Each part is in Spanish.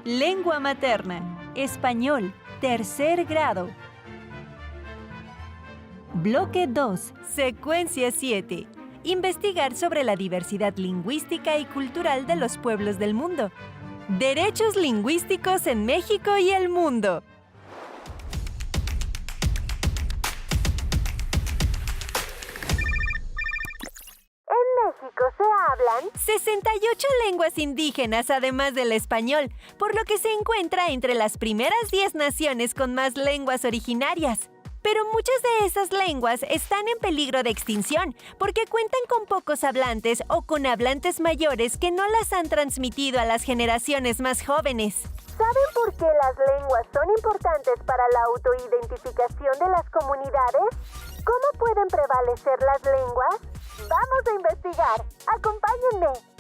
Lengua materna. Español. Tercer grado. Bloque 2. Secuencia 7. Investigar sobre la diversidad lingüística y cultural de los pueblos del mundo. Derechos lingüísticos en México y el mundo. En México se hablan 68 lenguas indígenas además del español, por lo que se encuentra entre las primeras 10 naciones con más lenguas originarias. Pero muchas de esas lenguas están en peligro de extinción porque cuentan con pocos hablantes o con hablantes mayores que no las han transmitido a las generaciones más jóvenes. ¿Saben por qué las lenguas son importantes para la autoidentificación de las comunidades? ¿Cómo pueden prevalecer las lenguas? ¡Vamos a investigar! ¡Acompáñenme!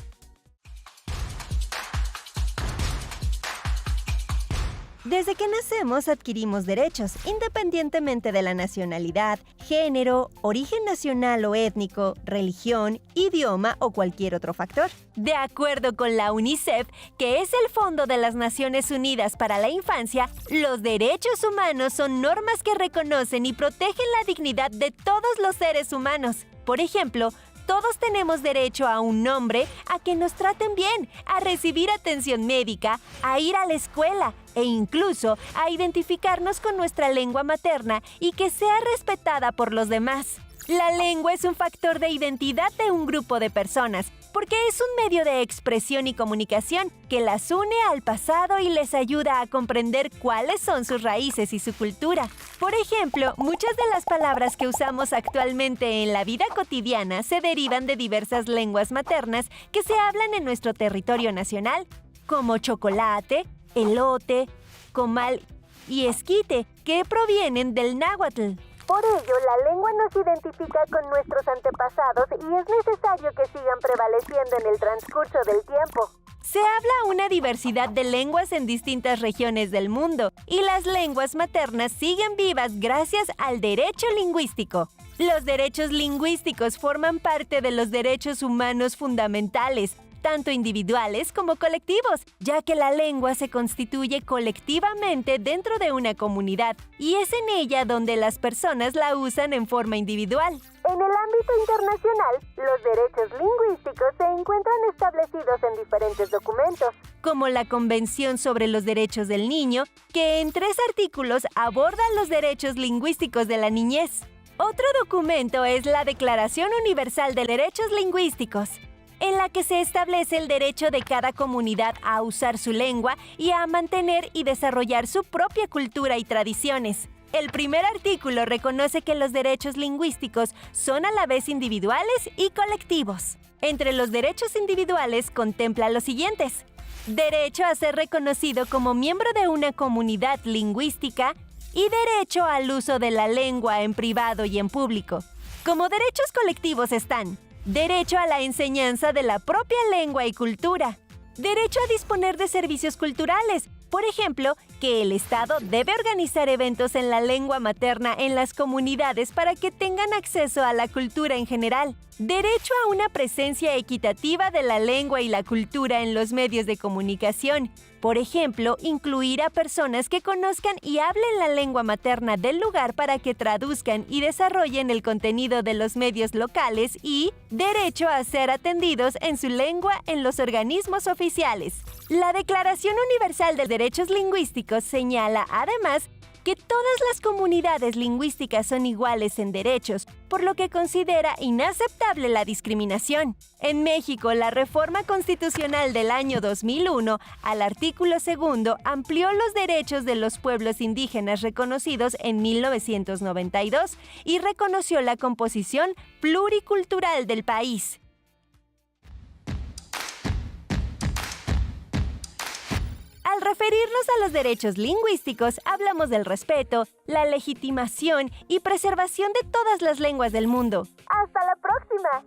Desde que nacemos adquirimos derechos, independientemente de la nacionalidad, género, origen nacional o étnico, religión, idioma o cualquier otro factor. De acuerdo con la UNICEF, que es el Fondo de las Naciones Unidas para la Infancia, los derechos humanos son normas que reconocen y protegen la dignidad de todos los seres humanos. Por ejemplo, todos tenemos derecho a un nombre, a que nos traten bien, a recibir atención médica, a ir a la escuela e incluso a identificarnos con nuestra lengua materna y que sea respetada por los demás. La lengua es un factor de identidad de un grupo de personas, porque es un medio de expresión y comunicación que las une al pasado y les ayuda a comprender cuáles son sus raíces y su cultura. Por ejemplo, muchas de las palabras que usamos actualmente en la vida cotidiana se derivan de diversas lenguas maternas que se hablan en nuestro territorio nacional, como chocolate, elote, comal y esquite, que provienen del náhuatl. Por ello, la lengua nos identifica con nuestros antepasados y es necesario que sigan prevaleciendo en el transcurso del tiempo. Se habla una diversidad de lenguas en distintas regiones del mundo y las lenguas maternas siguen vivas gracias al derecho lingüístico. Los derechos lingüísticos forman parte de los derechos humanos fundamentales, tanto individuales como colectivos, ya que la lengua se constituye colectivamente dentro de una comunidad y es en ella donde las personas la usan en forma individual. En el ámbito internacional, los derechos lingüísticos se encuentran establecidos en diferentes documentos, como la Convención sobre los Derechos del Niño, que en 3 artículos aborda los derechos lingüísticos de la niñez. Otro documento es la Declaración Universal de Derechos Lingüísticos, en la que se establece el derecho de cada comunidad a usar su lengua y a mantener y desarrollar su propia cultura y tradiciones. El primer artículo reconoce que los derechos lingüísticos son a la vez individuales y colectivos. Entre los derechos individuales contempla los siguientes: derecho a ser reconocido como miembro de una comunidad lingüística y derecho al uso de la lengua en privado y en público. Como derechos colectivos están: derecho a la enseñanza de la propia lengua y cultura. Derecho a disponer de servicios culturales. Por ejemplo, que el Estado debe organizar eventos en la lengua materna en las comunidades para que tengan acceso a la cultura en general. Derecho a una presencia equitativa de la lengua y la cultura en los medios de comunicación. Por ejemplo, incluir a personas que conozcan y hablen la lengua materna del lugar para que traduzcan y desarrollen el contenido de los medios locales y derecho a ser atendidos en su lengua en los organismos oficiales. La Declaración Universal de Derechos Lingüísticos señala, además, que todas las comunidades lingüísticas son iguales en derechos, por lo que considera inaceptable la discriminación. En México, la reforma constitucional del año 2001, al artículo 2, amplió los derechos de los pueblos indígenas reconocidos en 1992 y reconoció la composición pluricultural del país. Al referirnos a los derechos lingüísticos, hablamos del respeto, la legitimación y preservación de todas las lenguas del mundo. ¡Hasta la próxima!